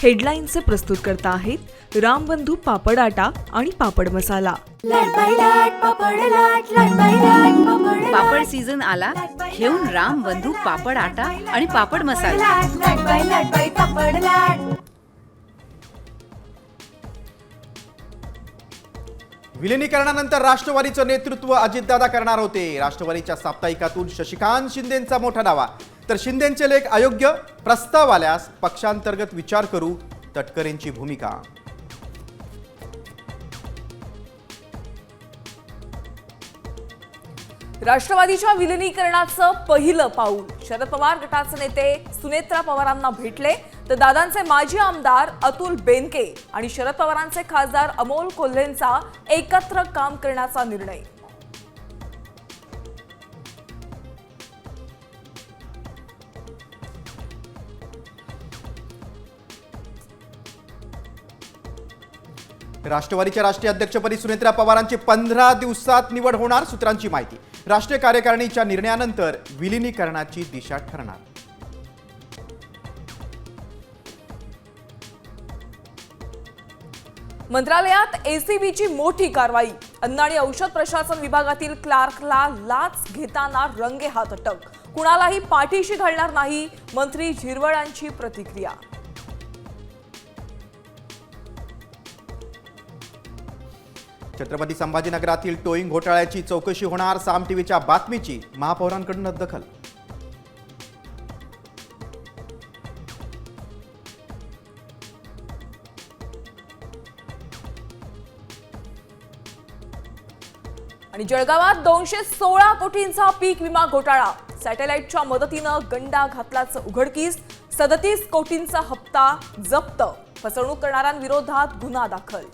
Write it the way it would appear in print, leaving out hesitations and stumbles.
हेडलाईनचे प्रस्तुतकर्ता आहेत रामबंधू पापड आटा आणि पापड मसाला। पापड सीझन आला, घेऊन रामबंधू पापड आटा आणि पापड मसाला। विलिनीकरणानंतर राष्ट्रवादीचं नेतृत्व अजितदादा करणार होते। राष्ट्रवादीच्या साप्ताहिकातून शशिकांत शिंदेंचा मोठा दावा, तर शिंदेंचे लेख अयोग्य, प्रस्ताव आल्यास पक्षांतर्गत विचार करू, तटकरेंची भूमिका। राष्ट्रवादीच्या विलिनीकरणाचं पहिलं पाऊल। शरद पवार गटाचे नेते सुनेत्रा पवारांना भेटले, तर दादांचे माजी आमदार अतुल बेनके आणि शरद पवारांचे खासदार अमोल कोल्हेंचा एकत्र काम करण्याचा निर्णय। राष्ट्रवादीच्या राष्ट्रीय अध्यक्षपदी सुनेत्रा पवारांची 15 दिवसात निवड होणार, सूत्रांची माहिती। राष्ट्रीय कार्यकारिणीच्या निर्णयानंतर विलिनीकरणाची दिशा ठरणार। मंत्रालयात एसीबीची मोठी कारवाई। अन्न आणि औषध प्रशासन विभागातील क्लार्कला लाच घेताना रंगेहात अटक। कुणालाही पाठीशी घालणार नाही, मंत्री झिरवळांची प्रतिक्रिया। छत्रपती संभाजीनगरातील टोईंग घोटाळ्याची चौकशी होणार, साम टीव्हीच्या बातमीची महापौरांकडून दखल। आणि जळगावात 216 कोटींचा पीक विमा घोटाळा। सॅटेलाइटच्या मदतीनं गंडा घातल्याचं उघडकीस। 37 कोटींचा हप्ता जप्त। फसवणूक करणाऱ्यांविरोधात गुन्हा दाखल।